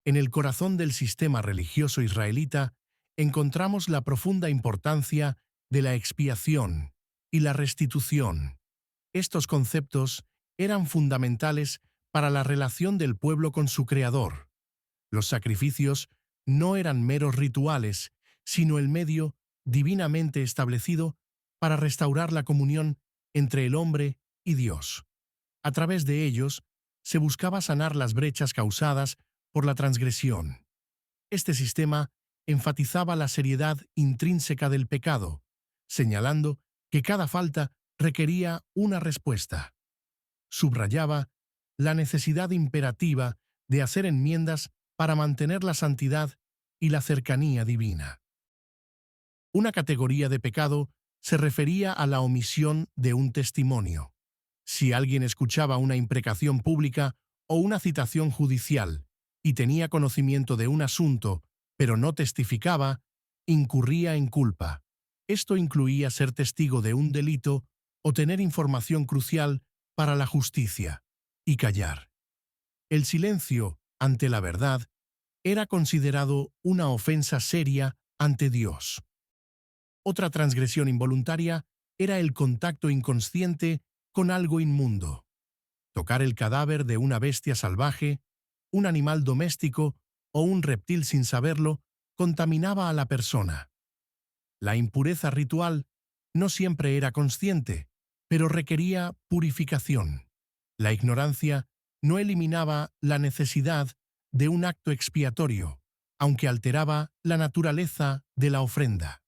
En el corazón del sistema religioso israelita encontramos la profunda importancia de la expiación y la restitución. Estos conceptos eran fundamentales para la relación del pueblo con su Creador. Los sacrificios no eran meros rituales, sino el medio divinamente establecido para restaurar la comunión entre el hombre y Dios. A través de ellos, se buscaba sanar las brechas causadas por la transgresión. Este sistema enfatizaba la seriedad intrínseca del pecado, señalando que cada falta requería una respuesta. Subrayaba la necesidad imperativa de hacer enmiendas para mantener la santidad y la cercanía divina. Una categoría de pecado se refería a la omisión de un testimonio. Si alguien escuchaba una imprecación pública o una citación judicial y tenía conocimiento de un asunto, pero no testificaba, incurría en culpa. Esto incluía ser testigo de un delito o tener información crucial para la justicia, y callar. El silencio ante la verdad era considerado una ofensa seria ante Dios. Otra transgresión involuntaria era el contacto inconsciente con algo inmundo. Tocar el cadáver de una bestia salvaje, un animal doméstico o un reptil sin saberlo contaminaba a la persona. La impureza ritual no siempre era consciente, pero requería purificación. La ignorancia no eliminaba la necesidad de un acto expiatorio, aunque alteraba la naturaleza de la ofrenda.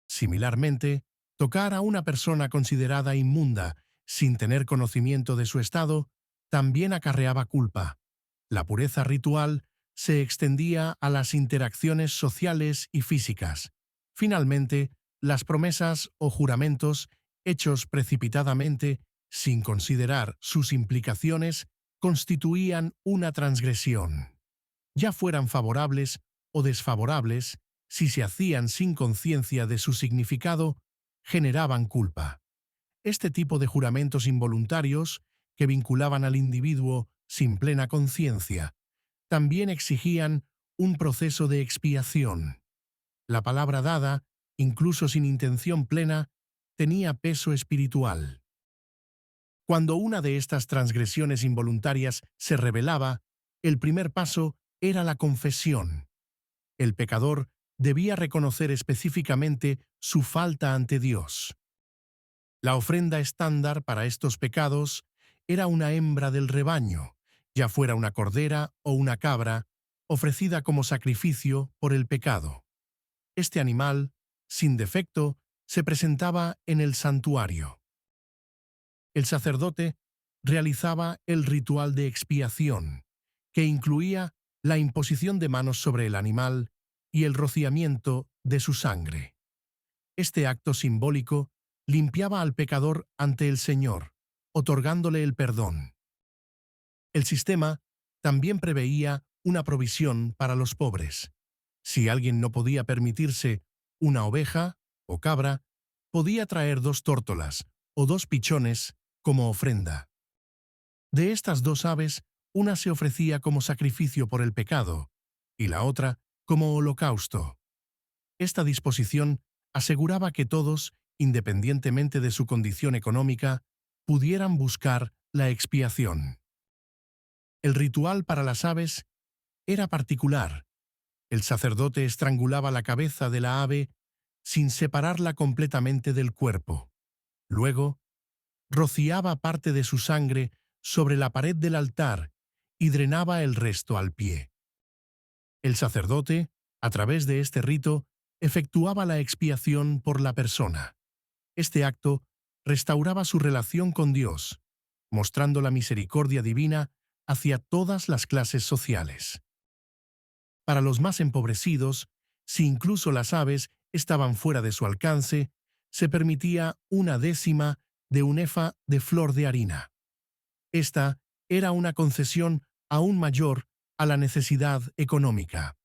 Similarmente, tocar a una persona considerada inmunda sin tener conocimiento de su estado también acarreaba culpa. La pureza ritual se extendía a las interacciones sociales y físicas. Finalmente, las promesas o juramentos hechos precipitadamente, sin considerar sus implicaciones, constituían una transgresión. Ya fueran favorables o desfavorables, si se hacían sin conciencia de su significado, generaban culpa. Este tipo de juramentos involuntarios, que vinculaban al individuo sin plena conciencia, también exigían un proceso de expiación. La palabra dada, incluso sin intención plena, tenía peso espiritual. Cuando una de estas transgresiones involuntarias se revelaba, el primer paso era la confesión. El pecador debía reconocer específicamente su falta ante Dios. La ofrenda estándar para estos pecados era una hembra del rebaño, ya fuera una cordera o una cabra, ofrecida como sacrificio por el pecado. Este animal, sin defecto, se presentaba en el santuario. El sacerdote realizaba el ritual de expiación, que incluía la imposición de manos sobre el animal y el rociamiento de su sangre. Este acto simbólico limpiaba al pecador ante el Señor, otorgándole el perdón. El sistema también preveía una provisión para los pobres. Si alguien no podía permitirse una oveja o cabra, podía traer 2 tórtolas o 2 pichones como ofrenda. De estas 2 aves, una se ofrecía como sacrificio por el pecado y la otra como holocausto. Esta disposición aseguraba que todos, independientemente de su condición económica, pudieran buscar la expiación. El ritual para las aves era particular. El sacerdote estrangulaba la cabeza de la ave sin separarla completamente del cuerpo. Luego, rociaba parte de su sangre sobre la pared del altar y drenaba el resto al pie. El sacerdote, a través de este rito, efectuaba la expiación por la persona. Este acto restauraba su relación con Dios, mostrando la misericordia divina hacia todas las clases sociales. Para los más empobrecidos, si incluso las aves estaban fuera de su alcance, se permitía 1/10 de un efa de flor de harina. Esta era una concesión aún mayor a la necesidad económica.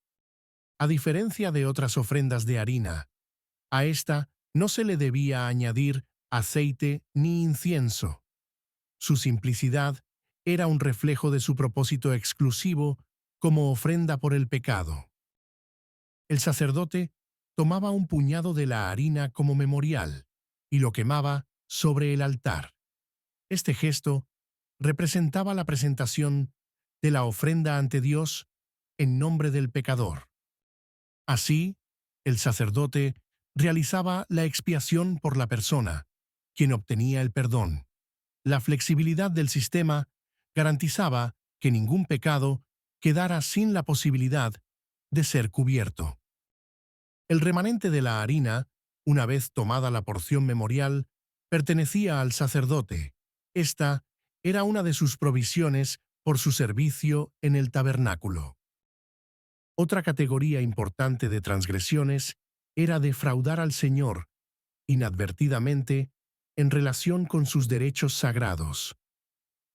A diferencia de otras ofrendas de harina, a esta no se le debía añadir aceite ni incienso. Su simplicidad era un reflejo de su propósito exclusivo como ofrenda por el pecado. El sacerdote tomaba un puñado de la harina como memorial y lo quemaba sobre el altar. Este gesto representaba la presentación de la ofrenda ante Dios en nombre del pecador. Así, el sacerdote realizaba la expiación por la persona, quien obtenía el perdón. La flexibilidad del sistema garantizaba que ningún pecado quedara sin la posibilidad de ser cubierto. El remanente de la harina, una vez tomada la porción memorial, pertenecía al sacerdote. Esta era una de sus provisiones por su servicio en el tabernáculo. Otra categoría importante de transgresiones era defraudar al Señor inadvertidamente en relación con sus derechos sagrados.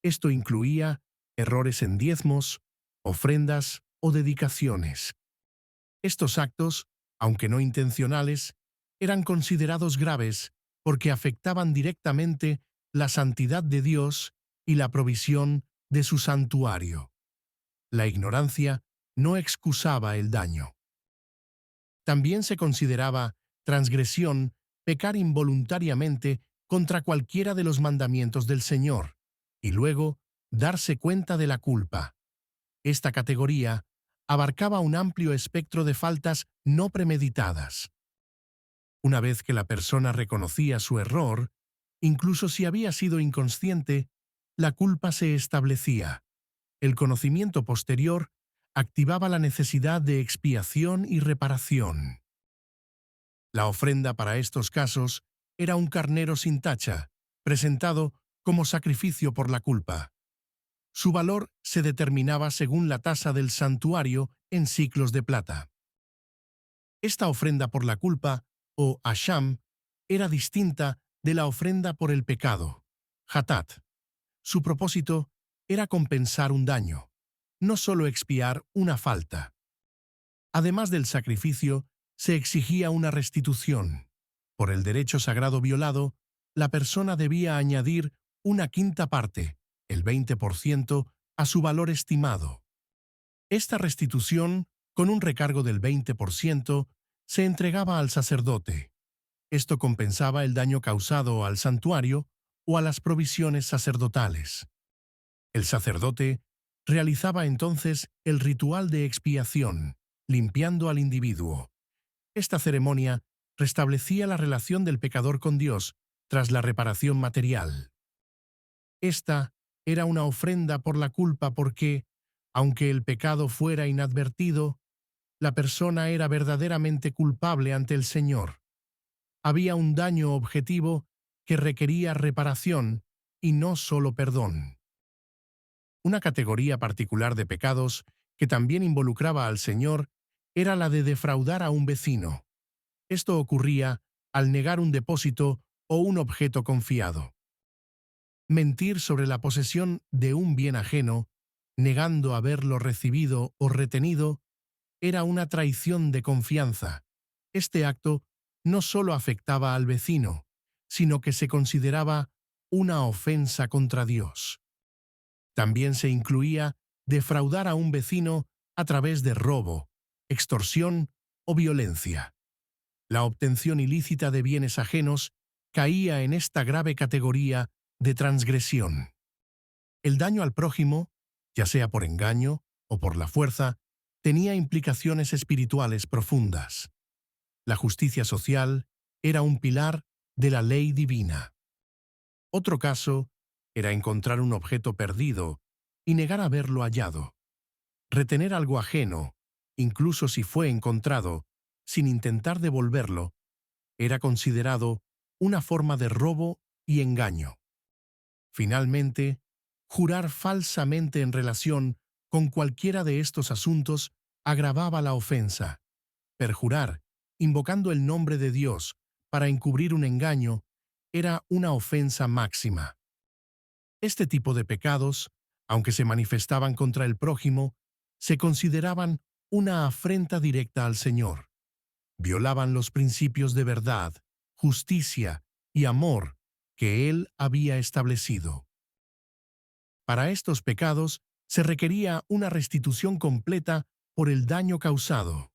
Esto incluía errores en diezmos, ofrendas o dedicaciones. Estos actos, aunque no intencionales, eran considerados graves porque afectaban directamente la santidad de Dios y la provisión de su santuario. La ignorancia no excusaba el daño. También se consideraba transgresión pecar involuntariamente contra cualquiera de los mandamientos del Señor, y luego darse cuenta de la culpa. Esta categoría abarcaba un amplio espectro de faltas no premeditadas. Una vez que la persona reconocía su error, incluso si había sido inconsciente, la culpa se establecía. El conocimiento posterior activaba la necesidad de expiación y reparación. La ofrenda para estos casos era un carnero sin tacha, presentado como sacrificio por la culpa. Su valor se determinaba según la tasa del santuario en siclos de plata. Esta ofrenda por la culpa, o asham, era distinta de la ofrenda por el pecado, hatat. Su propósito era compensar un daño, no solo expiar una falta. Además del sacrificio, se exigía una restitución. Por el derecho sagrado violado, la persona debía añadir una quinta parte, el 20%, a su valor estimado. Esta restitución, con un recargo del 20%, se entregaba al sacerdote. Esto compensaba el daño causado al santuario o a las provisiones sacerdotales. El sacerdote realizaba entonces el ritual de expiación, limpiando al individuo. Esta ceremonia restablecía la relación del pecador con Dios tras la reparación material. Esta era una ofrenda por la culpa porque, aunque el pecado fuera inadvertido, la persona era verdaderamente culpable ante el Señor. Había un daño objetivo que requería reparación y no solo perdón. Una categoría particular de pecados que también involucraba al Señor era la de defraudar a un vecino. Esto ocurría al negar un depósito o un objeto confiado. Mentir sobre la posesión de un bien ajeno, negando haberlo recibido o retenido, era una traición de confianza. Este acto no solo afectaba al vecino, sino que se consideraba una ofensa contra Dios. También se incluía defraudar a un vecino a través de robo, extorsión o violencia. La obtención ilícita de bienes ajenos caía en esta grave categoría de transgresión. El daño al prójimo, ya sea por engaño o por la fuerza, tenía implicaciones espirituales profundas. La justicia social era un pilar de la ley divina. Otro caso era encontrar un objeto perdido y negar haberlo hallado. Retener algo ajeno, incluso si fue encontrado, sin intentar devolverlo, era considerado una forma de robo y engaño. Finalmente, jurar falsamente en relación con cualquiera de estos asuntos agravaba la ofensa. Perjurar, invocando el nombre de Dios para encubrir un engaño, era una ofensa máxima. Este tipo de pecados, aunque se manifestaban contra el prójimo, se consideraban una afrenta directa al Señor. Violaban los principios de verdad, justicia y amor que Él había establecido. Para estos pecados se requería una restitución completa por el daño causado.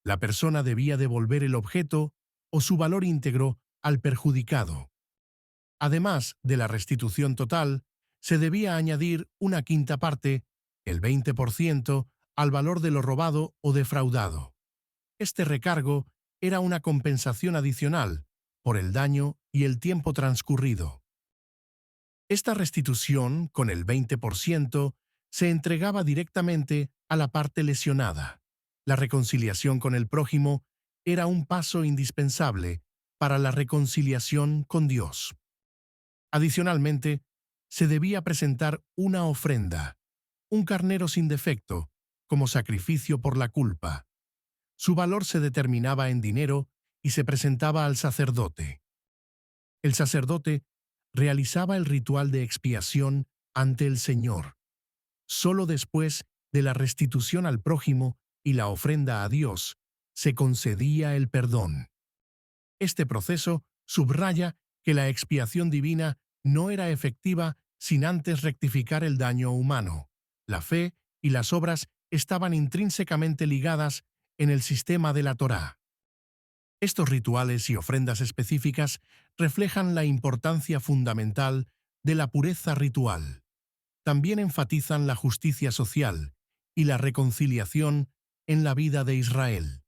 La persona debía devolver el objeto o su valor íntegro al perjudicado. Además de la restitución total, se debía añadir una quinta parte, el 20%, al valor de lo robado o defraudado. Este recargo era una compensación adicional por el daño y el tiempo transcurrido. Esta restitución, con el 20%, se entregaba directamente a la parte lesionada. La reconciliación con el prójimo era un paso indispensable para la reconciliación con Dios. Adicionalmente, se debía presentar una ofrenda, un carnero sin defecto, como sacrificio por la culpa. Su valor se determinaba en dinero y se presentaba al sacerdote. El sacerdote realizaba el ritual de expiación ante el Señor. Solo después de la restitución al prójimo y la ofrenda a Dios, se concedía el perdón. Este proceso subraya que la expiación divina no era efectiva sin antes rectificar el daño humano. La fe y las obras estaban intrínsecamente ligadas en el sistema de la Torá. Estos rituales y ofrendas específicas reflejan la importancia fundamental de la pureza ritual. También enfatizan la justicia social y la reconciliación en la vida de Israel.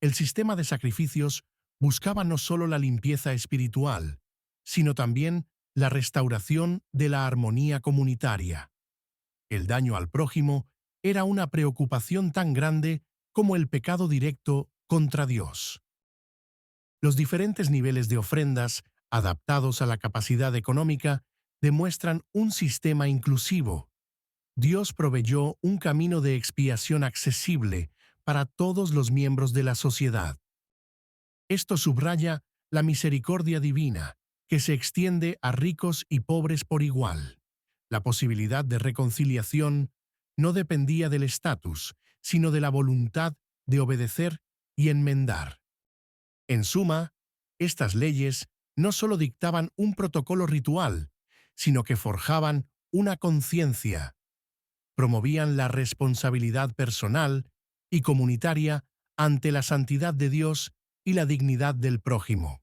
El sistema de sacrificios buscaba no solo la limpieza espiritual, sino también la restauración de la armonía comunitaria. El daño al prójimo era una preocupación tan grande como el pecado directo contra Dios. Los diferentes niveles de ofrendas, adaptados a la capacidad económica, demuestran un sistema inclusivo. Dios proveyó un camino de expiación accesible para todos los miembros de la sociedad. Esto subraya la misericordia divina, que se extiende a ricos y pobres por igual. La posibilidad de reconciliación no dependía del estatus, sino de la voluntad de obedecer y enmendar. En suma, estas leyes no solo dictaban un protocolo ritual, sino que forjaban una conciencia, promovían la responsabilidad personal y comunitaria ante la santidad de Dios y la dignidad del prójimo.